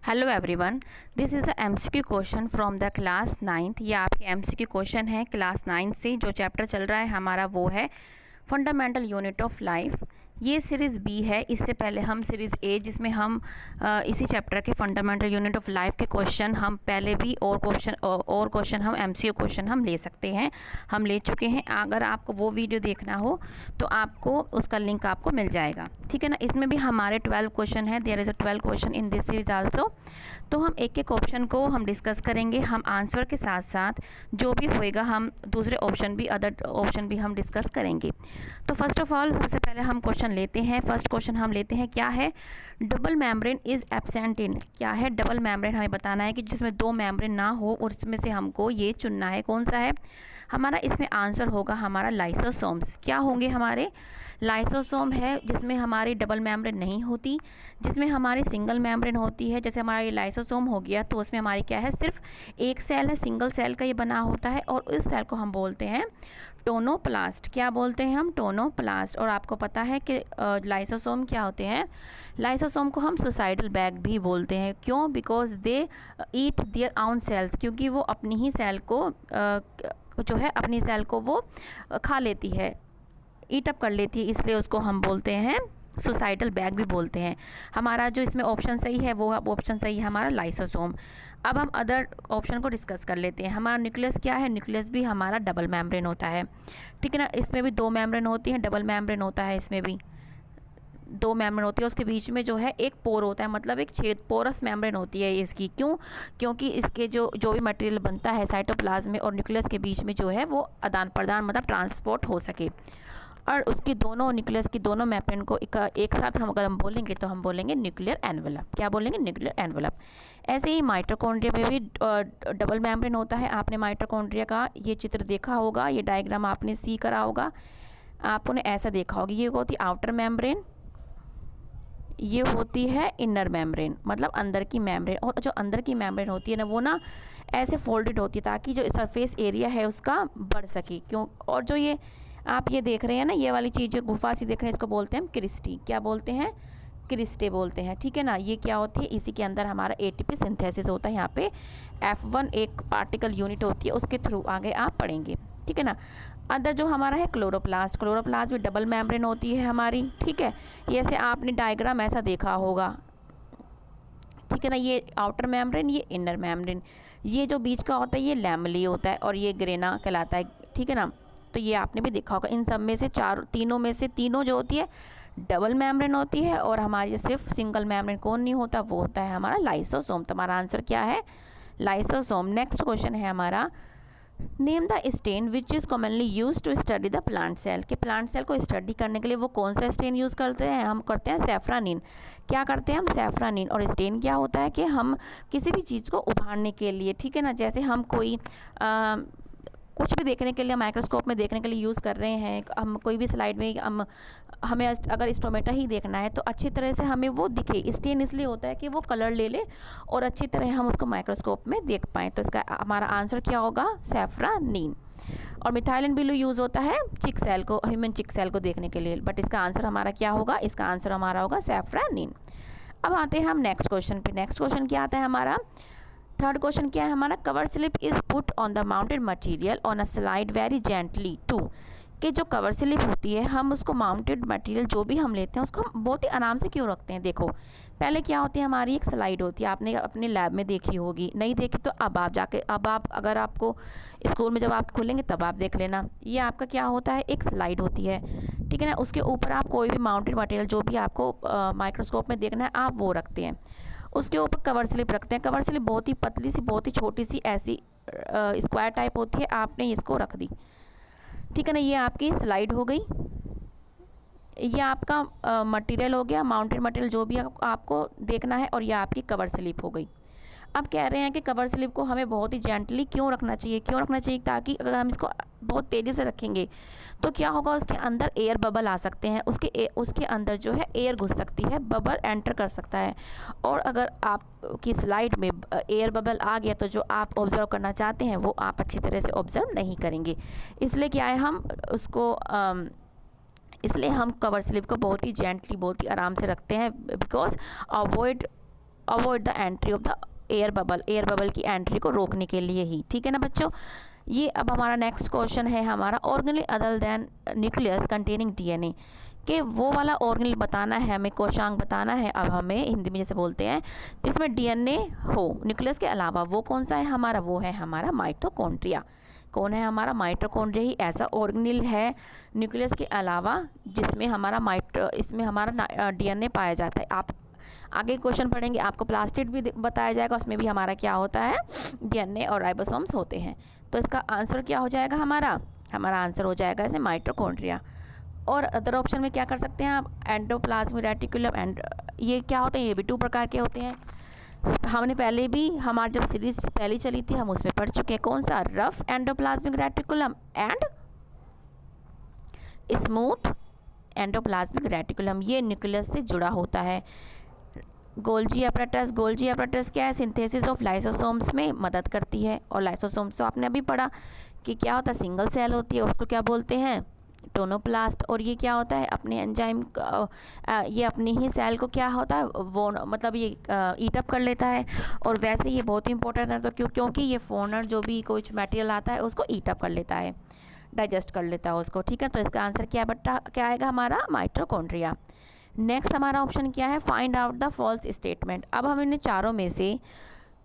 Hello everyone, this is a MCQ question from the class 9th। ये आपके MCQ question है class 9 से। जो चैप्टर चल रहा है हमारा वो है फंडामेंटल यूनिट ऑफ लाइफ। ये सीरीज़ बी है। इससे पहले हम सीरीज़ ए, जिसमें हम इसी चैप्टर के फंडामेंटल यूनिट ऑफ लाइफ के क्वेश्चन हम पहले भी और क्वेश्चन हम एमसीक्यू क्वेश्चन हम ले सकते हैं, हम ले चुके हैं। अगर आपको वो वीडियो देखना हो तो आपको उसका लिंक आपको मिल जाएगा, ठीक है ना। इसमें भी हमारे 12 क्वेश्चन हैं। There is a 12 question in this series also. तो हम एक एक ऑप्शन को हम डिस्कस करेंगे। हम आंसर के साथ साथ जो भी होएगा हम दूसरे ऑप्शन भी, अदर ऑप्शन भी हम डिस्कस करेंगे। तो फर्स्ट ऑफ ऑल सबसे पहले हम क्वेश्चन लेते हैं। फर्स्ट क्वेश्चन हम लेते हैं, क्या है double membrane is absent in. क्या है डबल मेम्ब्रेन, हमें बताना है कि जिसमें दो मेम्ब्रेन ना हो और उसमें से हमको ये चुनना है कौन सा है हमारा। इसमें आंसर होगा हमारा लाइसोसोम्स। क्या होंगे हमारे लाइसोसोम है, जिसमें हमारी डबल मेम्ब्रेन नहीं होती, जिसमें हमारी सिंगल मेम्ब्रेन होती है। जैसे हमारा ये लाइसोसोम हो गया तो उसमें हमारी क्या है, सिर्फ एक सेल है, सिंगल सेल का ये बना होता है और उस सेल को हम बोलते हैं टोनोप्लास्ट। क्या बोलते हैं हम, टोनोप्लास्ट। और आपको पता है कि लाइसोसोम क्या होते हैं, लाइसोसोम को हम सुसाइडल बैग भी बोलते हैं। क्यों, बिकॉज दे ईट देयर आउन सेल्स, क्योंकि वो अपनी ही सेल को जो है अपनी सेल को वो खा लेती है, ईट अप कर लेती है, इसलिए उसको हम बोलते हैं सुसाइडल बैग भी बोलते हैं। हमारा जो इसमें ऑप्शन सही है वो ऑप्शन सही है हमारा लाइसोसोम। अब हम अदर ऑप्शन को डिस्कस कर लेते हैं। हमारा न्यूक्लियस क्या है, न्यूक्लियस भी हमारा डबल मेम्ब्रेन होता है, ठीक है ना। इसमें भी दो मेम्ब्रेन होती हैं, डबल मेम्ब्रेन होता है, इसमें भी दो मेम्ब्रेन होती है। उसके बीच में जो है एक पोर होता है, मतलब एक छेद, पोरस मेम्ब्रेन होती है इसकी। क्यों, क्योंकि इसके जो भी मटेरियल बनता है साइटोप्लाज्म में और न्यूक्लियस के बीच में जो है वो आदान प्रदान मतलब ट्रांसपोर्ट हो सके। और उसकी दोनों न्यूक्लियस की दोनों मेम्ब्रेन को एक साथ हम अगर हम बोलेंगे तो हम बोलेंगे न्यूक्लियर एनवेलप। क्या बोलेंगे, न्यूक्लियर एनवेलप। ऐसे ही माइटोकॉन्ड्रिया में भी डबल मेम्ब्रेन होता है। आपने माइटोकॉन्ड्रिया का ये चित्र देखा होगा, ये डायग्राम आपने सी करा होगा, आपने ऐसा देखा होगा। ये होती है आउटर मेम्ब्रेन, ये होती है इनर मेम्ब्रेन, मतलब अंदर की मेम्ब्रेन। और जो अंदर की मेम्ब्रेन होती है ना वो ना ऐसे फोल्डेड होती है ताकि जो सरफेस एरिया है उसका बढ़ सके। क्यों, और जो ये आप ये देख रहे हैं ना, ये वाली चीज़ जो गुफा सी देख रहे हैं, इसको बोलते हैं हम क्रिस्टी। क्या बोलते हैं, क्रिस्टे बोलते हैं, ठीक है ना। ये क्या होती है, इसी के अंदर हमारा एटीपी सिंथेसिस होता है। यहाँ पे F1 एक पार्टिकल यूनिट होती है, उसके थ्रू आगे आप पढ़ेंगे, ठीक है ना। अदर जो हमारा है क्लोरोप्लास्ट, क्लोरोप्लास्ट भी डबल मेम्ब्रेन होती है हमारी, ठीक है। ये ऐसे आपने डायग्राम ऐसा देखा होगा, ठीक है ना। ये आउटर मेम्ब्रेन, ये इनर मेम्ब्रेन, ये जो बीच का होता है ये लैमेली होता है और ये ग्रेना कहलाता है, ठीक है ना। तो ये आपने भी देखा होगा। इन सब में से तीनों में से तीनों जो होती है डबल मेम्ब्रेन होती है और हमारी सिर्फ सिंगल मेम्ब्रेन कौन नहीं होता, वो होता है हमारा लाइसोसोम। तो हमारा आंसर क्या है, लाइसोसोम। नेक्स्ट क्वेश्चन है हमारा, name the stain which is commonly use to study the plant cell. के प्लांट सेल को स्टडी करने के लिए वो कौन सा स्टेन यूज़ करते हैं, हम करते हैं सेफ्रानिन। क्या करते हैं हम, सेफ्रानिन। और स्टेन क्या होता है कि हम किसी भी चीज़ को उभारने के लिए, ठीक है ना, जैसे हम कोई कुछ भी देखने के लिए माइक्रोस्कोप में देखने के लिए यूज़ कर रहे हैं, हम कोई भी स्लाइड में हमें अगर स्टोमेटा ही देखना है तो अच्छी तरह से हमें वो दिखे, स्टेन इसलिए होता है कि वो कलर ले ले और अच्छी तरह हम उसको माइक्रोस्कोप में देख पाएँ। तो इसका हमारा आंसर क्या होगा, सेफ्रानिन। और मिथाइलिन ब्लू यूज़ होता है चिक सेल को, ह्यूमन चिक सेल को देखने के लिए, बट इसका आंसर हमारा क्या होगा, इसका आंसर हमारा होगा सेफ्रानिन। अब आते हैं हम नेक्स्ट क्वेश्चन पे। नेक्स्ट क्वेश्चन क्या आता है हमारा, थर्ड क्वेश्चन क्या है हमारा, cover slip is put on the mounted material on a slide very gently too. कि जो कवर स्लिप होती है हम उसको माउंटेड मटेरियल जो भी हम लेते हैं उसको हम बहुत ही आराम से क्यों रखते हैं। देखो पहले क्या होती है, हमारी एक स्लाइड होती है, आपने अपने लैब में देखी होगी, नहीं देखी तो अब आप अगर आपको स्कूल में जब आप खुलेंगे तब आप देख लेना। ये आपका क्या होता है, एक स्लाइड होती है, ठीक है ना। उसके ऊपर आप कोई भी माउंटेड मटेरियल जो भी आपको माइक्रोस्कोप में देखना है आप वो रखते हैं, उसके ऊपर कवर स्लिप रखते हैं। कवर स्लिप बहुत ही पतली सी, बहुत ही छोटी सी, ऐसी स्क्वायर टाइप होती है, आपने इसको रख दी, ठीक है ना। ये आपकी स्लाइड हो गई, ये आपका मटेरियल हो गया, माउंटेड मटेरियल जो भी आपको देखना है, और ये आपकी कवर स्लिप हो गई। अब कह रहे हैं कि कवर स्लिप को हमें बहुत ही जेंटली क्यों रखना चाहिए, ताकि अगर हम इसको बहुत तेज़ी से रखेंगे तो क्या होगा, उसके अंदर एयर बबल आ सकते हैं, उसके अंदर जो है एयर घुस सकती है, बबल एंटर कर सकता है। और अगर आपकी स्लाइड में एयर बबल आ गया तो जो आप ऑब्ज़र्व करना चाहते हैं वो आप अच्छी तरह से ऑब्ज़र्व नहीं करेंगे। इसलिए क्या है, हम उसको इसलिए हम कवर स्लिप को बहुत ही जेंटली, बहुत ही आराम से रखते हैं, because avoid avoid the entry of the air bubble की एंट्री को रोकने के लिए ही, ठीक है ना बच्चों। ये अब हमारा नेक्स्ट क्वेश्चन है हमारा organelle other than nucleus containing DNA, कि वो वाला ऑर्गेनेल बताना है हमें, कोशांग बताना है अब हमें हिंदी में जैसे बोलते हैं, जिसमें डीएनए हो न्यूक्लियस के अलावा। वो कौन सा है हमारा, वो है हमारा माइटोकॉन्ड्रिया। कौन है हमारा, माइटोकॉन्ड्रिया ही ऐसा ऑर्गेनेल है न्यूक्लियस के अलावा जिसमें हमारा इसमें हमारा डीएनए पाया जाता है। आप आगे क्वेश्चन पढ़ेंगे आपको प्लास्टिड भी बताया जाएगा, उसमें भी हमारा क्या होता है, डीएनए और राइबोसोम्स होते हैं। तो इसका आंसर क्या हो जाएगा हमारा आंसर हो जाएगा इसे माइटोकॉन्ड्रिया। और अदर ऑप्शन में क्या कर सकते हैं आप, एंडोप्लाज्मिक रेटिकुलम, एंड ये क्या होते हैं, ये भी 2 प्रकार के होते हैं। हमने पहले भी हमारी जब सीरीज पहली चली थी हम उसमें पढ़ चुके हैं, कौन सा, rough endoplasmic reticulum and smooth endoplasmic reticulum. ये न्यूक्लियस से जुड़ा होता है। गोल्जी एपरेटस क्या है, सिंथेसिस ऑफ लाइसोसोम्स में मदद करती है। और लाइसोसोम्स तो आपने अभी पढ़ा कि क्या होता है, सिंगल सेल होती है, उसको क्या बोलते हैं, टोनोप्लास्ट। और ये क्या होता है, अपने एंजाइम ये अपनी ही सेल को क्या होता है वो मतलब ये ईट अप कर लेता है। और वैसे ये बहुत ही इंपॉर्टेंट है, तो क्योंकि ये फोनर जो भी कुछ मटेरियल आता है उसको ईट अप कर लेता है, डाइजेस्ट कर लेता है उसको, ठीक है। तो इसका आंसर क्या आएगा हमारा, माइटोकॉन्ड्रिया। नेक्स्ट हमारा ऑप्शन क्या है, find out the false statement. अब हम इन्हें चारों में से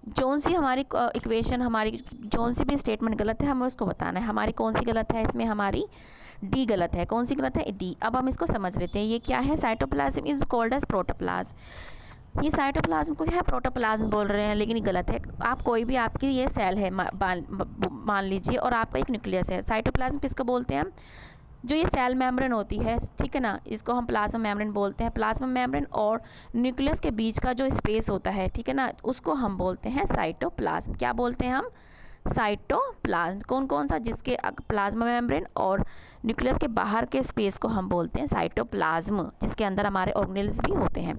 जौन सी हमारी इक्वेशन, हमारी जौन सी भी स्टेटमेंट गलत है हमें उसको बताना है। हमारी कौन सी गलत है, इसमें हमारी डी गलत है। कौन सी गलत है, डी। अब हम इसको समझ लेते हैं। ये क्या है, cytoplasm is called as protoplasm. ये साइटोप्लाज्म को क्या प्रोटोप्लाज्म बोल रहे हैं, लेकिन ये गलत है। आप कोई भी आपकी ये सेल है मान लीजिए और आपका एक न्यूक्लियस है। साइटोप्लाज्म किसको बोलते हैं, जो ये सेल मेम्ब्रेन होती है, ठीक है ना, इसको हम प्लाज्मा मेम्ब्रेन बोलते हैं। प्लाज्मा मेम्ब्रेन और न्यूक्लियस के बीच का जो स्पेस होता है, ठीक है ना, उसको हम बोलते हैं साइटोप्लाज्म। क्या बोलते हैं हम, साइटोप्लाज्म। कौन सा, जिसके प्लाज्मा मेम्ब्रेन और न्यूक्लियस के बाहर के स्पेस को हम बोलते हैं साइटोप्लाज्म, जिसके अंदर हमारे ऑर्गेनेल्स भी होते हैं।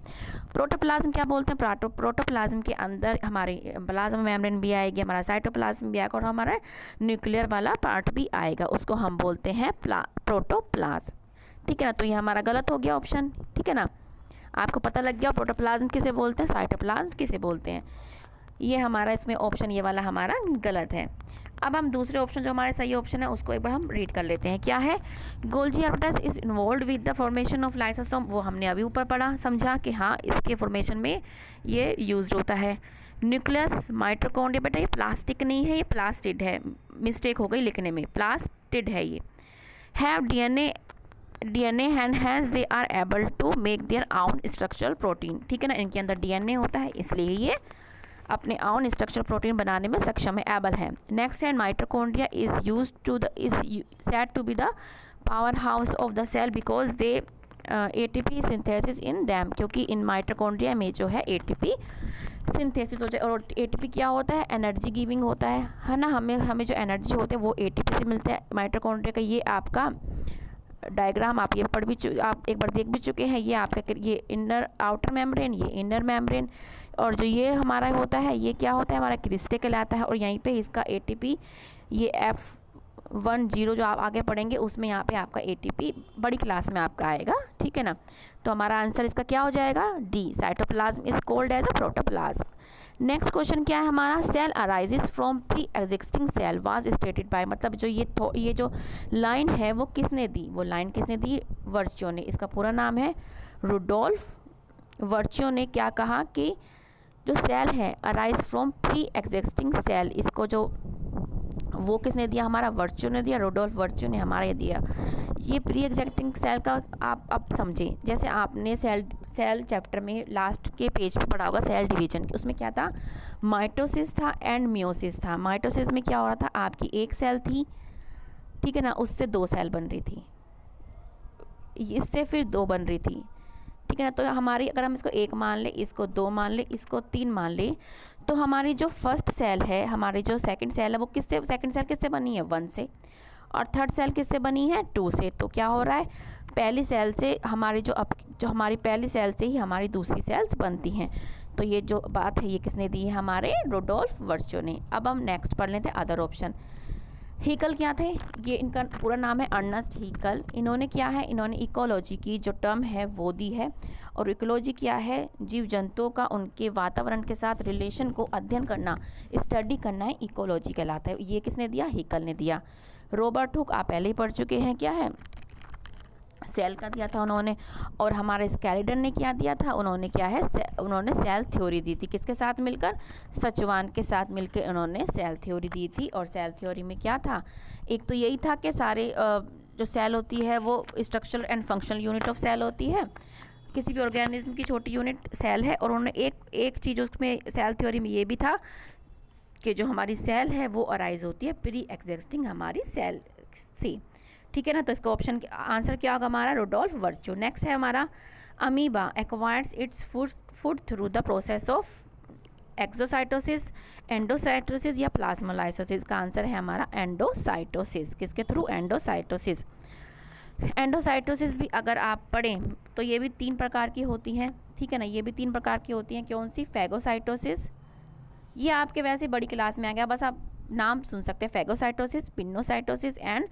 प्रोटोप्लाज्म क्या बोलते हैं, प्रोटोप्लाज्म के अंदर हमारी प्लाज्मा मेम्ब्रेन भी आएगी, हमारा साइटोप्लाज्म भी आएगा और हमारा न्यूक्लियर वाला पार्ट भी आएगा, उसको हम बोलते हैं प्रोटोप्लाज्म, ठीक है ना। तो ये हमारा गलत हो गया ऑप्शन, ठीक है ना। आपको पता लग गया प्रोटोप्लाज्म किसे बोलते हैं, साइटोप्लाज्म किसे बोलते हैं। ये हमारा इसमें ऑप्शन ये वाला हमारा गलत है। अब हम दूसरे ऑप्शन जो हमारे सही ऑप्शन है उसको एक बार हम रीड कर लेते हैं। क्या है, Golgi apparatus is involve with the formation of lysosome. वो हमने अभी ऊपर पढ़ा, समझा कि हाँ इसके फॉर्मेशन में ये यूज होता है। न्यूक्लियस, माइटोकॉन्ड्रिया, बेटा ये प्लास्टिक नहीं है, ये प्लास्टिड है, मिस्टेक हो गई लिखने में, प्लास्टिड है ये। Have DNA and hence they are able to make their own structural protein, ठीक है ना। इनके अंदर डीएनए होता है इसलिए ये अपने आउन स्ट्रक्चर प्रोटीन बनाने में सक्षम है, एबल है। नेक्स्ट है, mitochondria is said to be the power house of the cell because they ATP synthesis in them, क्योंकि इन माइटोकॉन्ड्रिया में जो है एटीपी सिंथेसिस होता है। और एटीपी क्या होता है, एनर्जी गिविंग होता है ना। हमें जो एनर्जी होते हैं वो एटीपी से मिलता है। माइटोकॉन्ड्रिया का ये आपका डायग्राम आप ये आप एक बार देख भी चुके हैं। ये आपका ये इनर आउटर मेम्ब्रेन, ये इनर मेम्ब्रेन, और जो ये हमारा होता है ये क्या होता है, हमारा क्रिस्टल कहलाता है। और यहीं पे इसका एटीपी ये F10 जो आप आगे पढ़ेंगे उसमें यहाँ पे आपका एटीपी बड़ी क्लास में आपका आएगा, ठीक है ना। तो हमारा आंसर इसका क्या हो जाएगा, D. Cytoplasm is called as a protoplasm. Next question क्या है हमारा, cell arises from pre existing cell was stated by, मतलब जो ये जो लाइन है वो किसने दी, वो लाइन किसने दी, वर्च्यो ने। इसका पूरा नाम है रुडोल्फ वर्च्यो ने क्या कहा कि जो सेल है arise from pre existing cell, इसको जो वो किसने दिया, हमारा वर्च्यो ने दिया, रुडोल्फ वर्च्यो ने हमारा ये दिया। ये प्री एग्जिस्टिंग सेल का आप अब समझें, जैसे आपने सेल चैप्टर में लास्ट के पेज पे पढ़ा होगा सेल डिवीजन, उसमें क्या था, माइटोसिस था एंड मियोसिस था। माइटोसिस में क्या हो रहा था, आपकी एक सेल थी, ठीक है ना, उससे 2 सेल बन रही थी, इससे फिर 2 बन रही थी, ठीक है ना। तो हमारी अगर हम इसको 1 मान ले, इसको 2 मान ले, इसको 3 मान ले, तो हमारी जो फर्स्ट सेल है, हमारी जो सेकंड सेल है वो किससे, सेकंड सेल किससे बनी है, 1 से, और थर्ड सेल किससे बनी है, 2 से। तो क्या हो रहा है, पहली सेल से हमारी जो हमारी पहली सेल से ही हमारी दूसरी सेल्स बनती हैं। तो ये जो बात है ये किसने दी है, हमारे रुडोल्फ वर्च्यो ने। अब हम नेक्स्ट पढ़ लेते हैं अदर ऑप्शन। हीकल क्या थे, ये इनका पूरा नाम है अर्नेस्ट हीकल। इन्होंने क्या है, इन्होंने इकोलॉजी की जो टर्म है वो दी है। और इकोलॉजी क्या है, जीव जंतुओं का उनके वातावरण के साथ रिलेशन को अध्ययन करना, स्टडी करना है, इकोलॉजी कहलाता है। ये किसने दिया, हीकल ने दिया। रॉबर्ट हुक आप पहले ही पढ़ चुके हैं, क्या है, सेल का दिया था उन्होंने। और हमारे स्केलिडन ने क्या दिया था, उन्होंने क्या है, उन्होंने सेल थ्योरी दी थी। किसके साथ मिलकर, सचवान के साथ मिलकर उन्होंने सेल थ्योरी दी थी। और सेल थ्योरी में क्या था, एक तो यही था कि सारे जो सेल होती है वो structural and functional unit of cell होती है। किसी भी ऑर्गेनिज्म की छोटी यूनिट सेल है। और उन्होंने एक चीज़ उसमें सेल थ्योरी में ये भी था कि जो हमारी सेल है वो अराइज होती है प्री एग्जिस्टिंग हमारी सेल से। ठीक है ना, तो इसका ऑप्शन आंसर क्या होगा हमारा, रुडोल्फ वर्चो। नेक्स्ट है हमारा, amoeba acquires its food through the process of exocytosis, endocytosis या प्लाज्मोलाइसिस। का आंसर है हमारा एंडोसाइटोसिस। किसके थ्रू, एंडोसाइटोसिस। एंडोसाइटोसिस भी अगर आप पढ़ें तो ये भी 3 प्रकार की होती हैं। ठीक है ना, ये भी 3 प्रकार की होती हैं। कौन सी, फैगोसाइटोसिस, ये आपके वैसे बड़ी क्लास में आ गया, बस आप नाम सुन सकते हैं, phagocytosis, pinocytosis and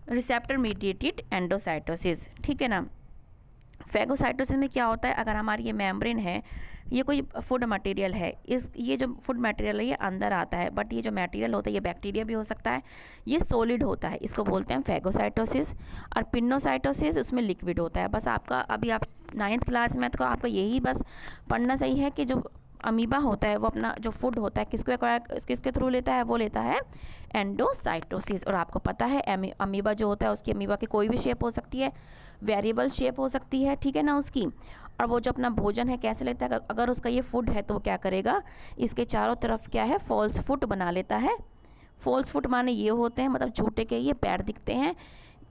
receptor mediated endocytosis. ठीक है ना, फैगोसाइटोसिस में क्या होता है, अगर हमारी ये मेम्ब्रेन है, ये कोई फूड मटेरियल है, ये जो फूड मटेरियल है ये अंदर आता है, बट ये जो मटेरियल होता है ये बैक्टीरिया भी हो सकता है, ये सॉलिड होता है, इसको बोलते हैं फैगोसाइटोसिस। और पिनोसाइटोसिस उसमें लिक्विड होता है। बस आपका अभी आप 9th क्लास में तो आपका यही बस पढ़ना सही है कि जो अमीबा होता है वो अपना जो फूड होता है किसके थ्रू लेता है, वो लेता है एंडोसाइटोसिस। और आपको पता है अमीबा जो होता है उसकी अमीबा की कोई भी शेप हो सकती है, वेरिएबल शेप हो सकती है, ठीक है ना उसकी। और वो जो अपना भोजन है कैसे लेता है, अगर उसका ये फूड है तो वो क्या करेगा, इसके चारों तरफ क्या है, फॉल्स फुट बना लेता है। फॉल्स फुट माने ये होते हैं, मतलब झूठे के ये पैर दिखते हैं,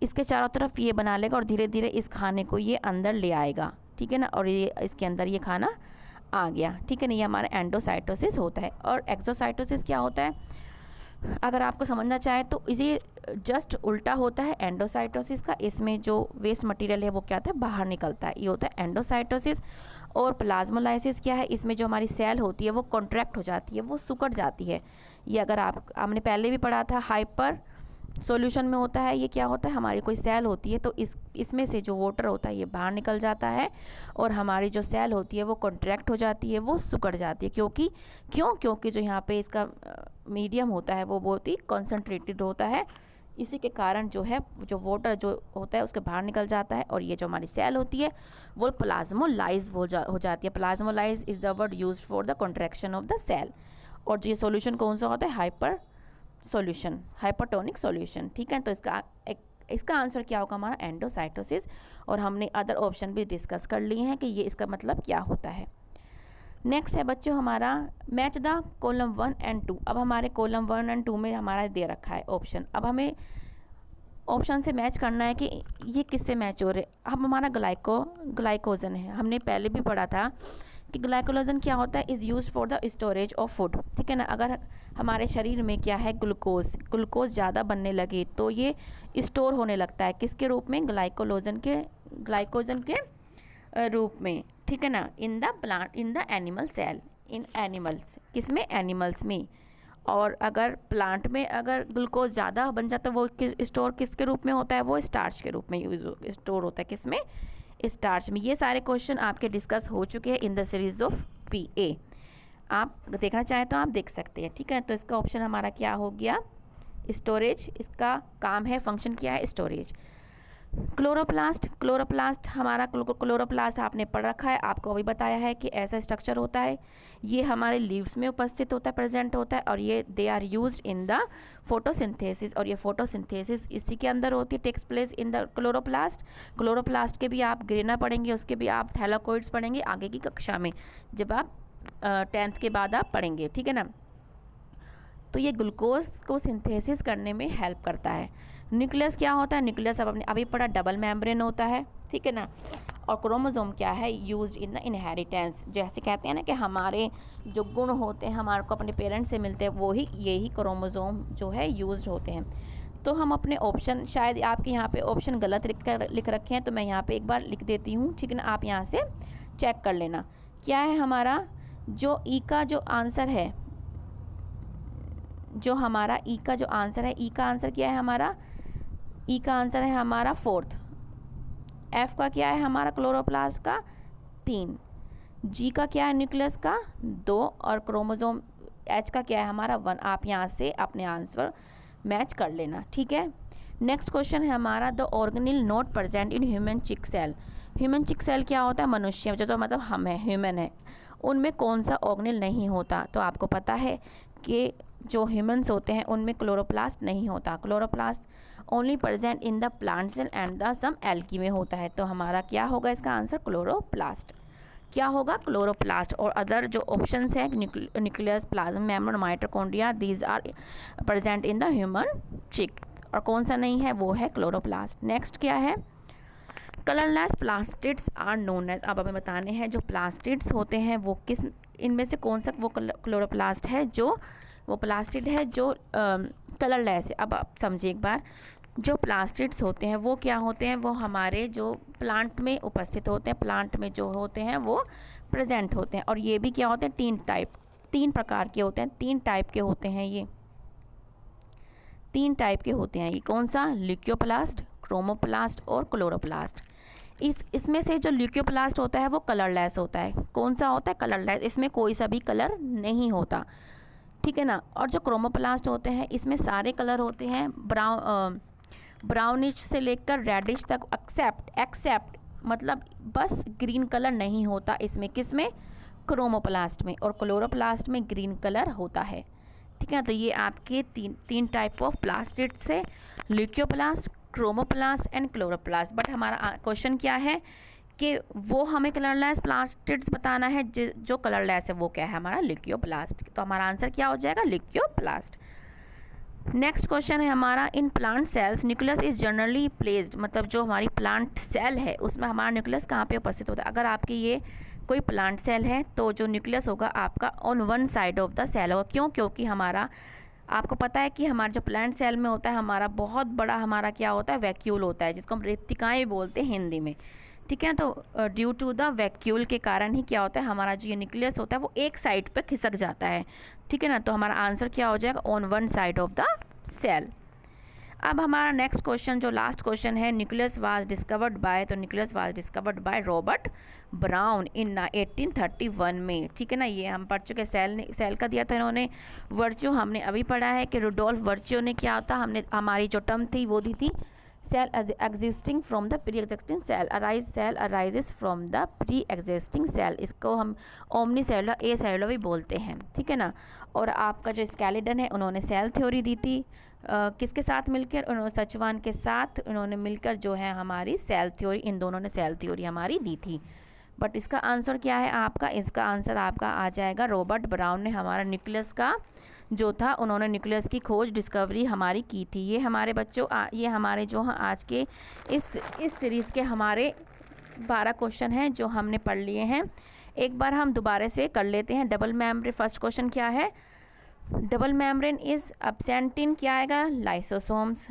इसके चारों तरफ ये बना लेगा और धीरे धीरे इस खाने को ये अंदर ले आएगा। ठीक है ना, और ये इसके अंदर ये खाना आ गया। ठीक है ना, ये हमारा एंडोसाइटोसिस होता है। और एक्सोसाइटोसिस क्या होता है, अगर आपको समझना चाहे तो इसे जस्ट उल्टा होता है एंडोसाइटोसिस का। इसमें जो वेस्ट मटेरियल है वो क्या होता है, बाहर निकलता है, ये होता है एंडोसाइटोसिस। और प्लाज्मोलाइसिस क्या है, इसमें जो हमारी सेल होती है वो कॉन्ट्रैक्ट हो जाती है, वो सिकुड़ जाती है। ये अगर आपने पहले भी पढ़ा था, हाइपर सॉल्यूशन में होता है। ये क्या होता है, हमारी कोई सेल होती है तो इसमें से जो वाटर होता है ये बाहर निकल जाता है और हमारी जो सेल होती है वो कॉन्ट्रैक्ट हो जाती है, वो सिकुड़ जाती है। क्योंकि जो यहाँ पे इसका मीडियम होता है वो बहुत ही कॉन्सेंट्रेटेड होता है। इसी के कारण जो है जो वाटर जो होता है उसके बाहर निकल जाता है और ये जो हमारी सेल होती है वो प्लाज्मोलाइज हो जाती है। Plasmolyse is the word use for the contraction of the cell. और जो ये सॉल्यूशन कौन सा होता है, हाइपर सॉल्यूशन, हाइपरटोनिक सॉल्यूशन। ठीक है, तो इसका आंसर क्या होगा हमारा, एंडोसाइटोसिस। और हमने अदर ऑप्शन भी डिस्कस कर लिए हैं कि ये इसका मतलब क्या होता है। नेक्स्ट है बच्चों हमारा, मैच द कॉलम 1 एंड 2। अब हमारे कॉलम 1 एंड 2 में हमारा दे रखा है ऑप्शन। अब हमें ऑप्शन से मैच करना है कि ये किससे मैच हो रहे। अब हमारा ग्लाइकोजन है, हमने पहले भी पढ़ा था कि ग्लाइकोजन क्या होता है, is use for the storage of food. ठीक है ना, अगर हमारे शरीर में क्या है, ग्लूकोज ज़्यादा बनने लगे तो ये स्टोर होने लगता है किसके रूप में, ग्लाइकोजन के रूप में। ठीक है ना, in the animal cell, in animals, किस में, एनिमल्स में। और अगर प्लांट में अगर ग्लूकोज ज़्यादा बन जाता है वो स्टोर किसके रूप में होता है, वो स्टार्च के रूप में स्टोर होता है, किस में, स्टार्च में। ये सारे क्वेश्चन आपके डिस्कस हो चुके हैं in the series of PA। आप देखना चाहें तो आप देख सकते हैं। ठीक है, तो इसका ऑप्शन हमारा क्या हो गया, स्टोरेज। इसका काम है, फंक्शन क्या है, स्टोरेज। क्लोरोप्लास्ट हमारा क्लोरोप्लास्ट आपने पढ़ रखा है, आपको अभी बताया है कि ऐसा स्ट्रक्चर होता है। ये हमारे लीव्स में उपस्थित होता है, प्रेजेंट होता है। और ये they are used in the photosynthesis. और ये फोटोसिंथेसिस इसी के अंदर होती है, takes place in the chloroplast के भी आप ग्रेना पढ़ेंगे, उसके भी आप थैलाकोइड्स पढ़ेंगे आगे की कक्षा में, जब आप 10th के बाद आप पढ़ेंगे। ठीक है ना, तो ये ग्लूकोज को सिंथेसिस करने में हेल्प करता है। न्यूक्लियस क्या होता है, न्यूक्लियस अब आपने अभी पढ़ा, डबल मेम्ब्रेन होता है। ठीक है ना, और क्रोमोसोम क्या है, यूज्ड इन द इनहेरिटेंस। जैसे कहते हैं ना कि हमारे जो गुण होते हैं हमारे को अपने पेरेंट्स से मिलते हैं, वो ही यही क्रोमोसोम जो है यूज्ड होते हैं। तो हम अपने ऑप्शन, शायद आपके यहाँ पे ऑप्शन गलत लिख रखे हैं, तो मैं यहाँ पे एक बार लिख देती हूँ। ठीक है ना, आप यहाँ से चेक कर लेना क्या है हमारा जो ई का जो आंसर है, जो हमारा ई का जो आंसर है, ई का आंसर क्या है हमारा, ई का आंसर है हमारा 4th। एफ का क्या है हमारा क्लोरोप्लास्ट का 3, जी का क्या है न्यूक्लियस का 2 और क्रोमोसोम एच का क्या है हमारा 1। आप यहाँ से अपने आंसर मैच कर लेना, ठीक है। नेक्स्ट क्वेश्चन है हमारा the organelle not present in human cheek cell. Human cheek cell क्या होता है, मनुष्य जो मतलब हम है, ह्यूमन है, उनमें कौन सा ऑर्गेनिल नहीं होता। तो आपको पता है कि जो ह्यूमन्स होते हैं उनमें क्लोरोप्लास्ट नहीं होता। Chloroplast only present in the plant cell and the some algae में होता है। तो हमारा क्या होगा इसका आंसर क्लोरोप्लास्ट, क्या होगा क्लोरोप्लास्ट। और अदर जो ऑप्शंस हैं nucleus, plasma membrane, mitochondria, these are present in the human cheek. और कौन सा नहीं है, वो है क्लोरोप्लास्ट। नेक्स्ट क्या है, colourless plastids are known as. अब हमें बताने हैं जो प्लास्टिड्स होते हैं वो किस, इनमें से कौन सा वो क्लोरोप्लास्ट है जो वो प्लास्टिड है जो कलरलेस है। अब आप समझिए एक बार, जो प्लास्टिड्स होते हैं वो क्या होते हैं, वो हमारे जो प्लांट में उपस्थित होते हैं, प्लांट में जो होते हैं वो प्रेजेंट होते हैं। और ये भी क्या होते हैं, 3 प्रकार के होते हैं, 3 टाइप के होते हैं, ये 3 टाइप के होते हैं। ये कौन सा, ल्यूकोप्लास्ट, क्रोमोप्लास्ट और क्लोरोप्लास्ट। इसमें से जो ल्यूकोप्लास्ट होता है वो कलरलेस होता है। कौन सा होता है, कलरलेस, इसमें कोई सा भी कलर नहीं होता, ठीक है ना। और जो क्रोमोप्लास्ट होते हैं इसमें सारे कलर होते हैं, ब्राउनिश से लेकर रेडिश तक, एक्सेप्ट मतलब बस ग्रीन कलर नहीं होता इसमें, किसमें, क्रोमोप्लास्ट में। और क्लोरोप्लास्ट में ग्रीन कलर होता है, ठीक है ना। तो ये आपके तीन टाइप ऑफ प्लास्टिड्स है, leucoplast, chromoplast and chloroplast. But हमारा क्वेश्चन क्या है कि वो हमें कलरलेस प्लास्टिड्स बताना है, जो कलरलेस है वो क्या है हमारा, ल्यूकोप्लास्ट। तो हमारा आंसर क्या हो जाएगा, ल्यूकोप्लास्ट। नेक्स्ट क्वेश्चन है हमारा, in plant cells nucleus is generally placed. मतलब जो हमारी प्लांट सेल है उसमें हमारा न्यूक्लियस कहाँ पे उपस्थित होता है। अगर आपकी ये कोई प्लांट सेल है तो जो न्यूक्लियस होगा आपका on one side of the cell होगा। क्यों, क्योंकि हमारा आपको पता है कि हमारा जो प्लांट सेल में होता है हमारा बहुत बड़ा हमारा क्या होता है, वैक्यूल होता है, जिसको हम रेतिकाएँ बोलते हैं हिंदी में, ठीक है। तो ड्यू टू द वैक्यूल के कारण ही क्या होता है, हमारा जो ये न्यूक्लियस होता है वो एक साइड पर खिसक जाता है, ठीक है ना। तो हमारा आंसर क्या हो जाएगा, on one side of the cell. अब हमारा नेक्स्ट क्वेश्चन जो लास्ट क्वेश्चन है, न्यूक्लियस वाज डिस्कवर्ड बाय, तो nucleus was discovered by Robert Brown in 1831 में, ठीक है ना। ये हम पढ़ चुके, सेल का दिया था इन्होंने। वर्च्यू हमने अभी पढ़ा है कि रुडोल्फ वर्च्यू ने क्या होता, हमने हमारी जो टर्म थी वो दी थी, cell existing from the pre existing cell arises from the pre existing cell. इसको हम ओमनी सेलुलर, ए सेलुलर भी बोलते हैं, ठीक है ना। और आपका जो स्केलेटन है उन्होंने सेल थ्योरी दी थी, किसके साथ मिलकर, उन्होंने सचवान के साथ उन्होंने मिलकर जो है हमारी सेल थ्योरी, इन दोनों ने सेल थ्योरी हमारी दी थी। बट इसका आंसर क्या है आपका, इसका आंसर आपका आ जाएगा रॉबर्ट ब्राउन ने हमारा न्यूक्लियस का जो था, उन्होंने न्यूक्लियस की खोज डिस्कवरी हमारी की थी। ये हमारे बच्चों ये हमारे जो आज के इस सीरीज़ के हमारे 12 क्वेश्चन हैं जो हमने पढ़ लिए हैं। एक बार हम दोबारा से कर लेते हैं। डबल मेम्ब्रेन, फर्स्ट क्वेश्चन क्या है, double membrane is absent in, क्या आएगा, lysosomes.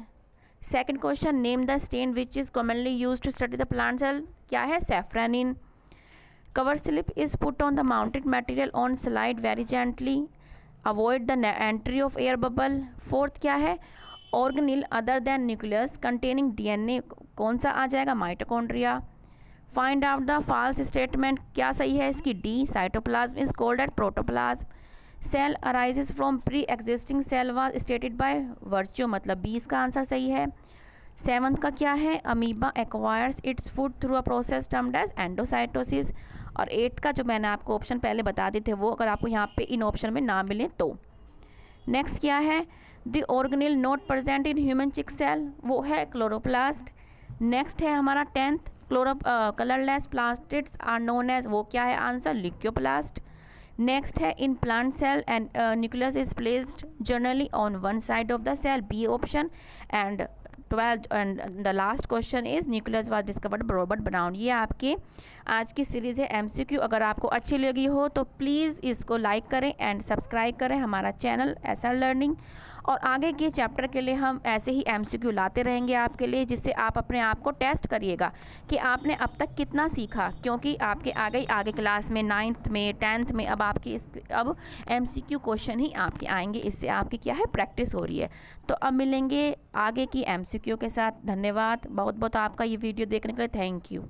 Second question, name the stain which is commonly use to study the plant cell, क्या है, safranin. Cover slip is put on the mounted material on slide very gently, avoid the entry of air bubble. Fourth क्या है, organelle other than nucleus containing DNA, कौन सा आ जाएगा, mitochondria. Find out the false statement, क्या सही है इसकी, D, cytoplasm is called at protoplasm. Cell arises from pre existing cell was stated by Virchow, मतलब बी इसका आंसर सही है। सेवंथ का क्या है, amoeba acquires its food through a process termed as endocytosis. और 8 का जो मैंने आपको ऑप्शन पहले बता दिए थे वो अगर आपको यहाँ पे इन ऑप्शन में ना मिले तो। नेक्स्ट क्या है, the organelle not present in human cheek cell, वो है क्लोरोप्लास्ट। नेक्स्ट है हमारा 10th, colourless plastids are known as, वो क्या है आंसर, ल्यूकोप्लास्ट। नेक्स्ट है, in plant cell and nucleus is placed generally on one side of the cell, B option. And 12 and the last question is nucleus was discovered by Robert Brown. ये आपके आज की series है MCQ। अगर आपको अच्छी लगी हो तो प्लीज़ इसको लाइक करें एंड सब्सक्राइब करें हमारा चैनल SR लर्निंग। और आगे के चैप्टर के लिए हम ऐसे ही MCQ लाते रहेंगे आपके लिए, जिससे आप अपने आप को टेस्ट करिएगा कि आपने अब तक कितना सीखा, क्योंकि आपके आगे क्लास में 9th में 10th में अब MCQ क्वेश्चन ही आपके आएंगे। इससे आपकी क्या है, प्रैक्टिस हो रही है। तो अब मिलेंगे आगे की MCQ के साथ। धन्यवाद बहुत बहुत आपका ये वीडियो देखने के लिए। Thank you.